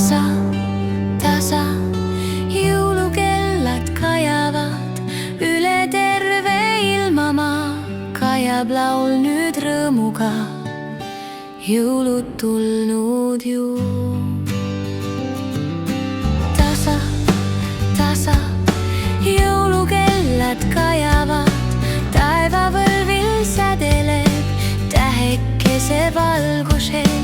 tasa jõulukellad kajavad üle terve ilmamaa. Kajab laul nüüd rõõmuga, jõulud tulnud ju. Tasa jõulukellad kajavad, taevavõlvil sädeleb tähekese valgushelk.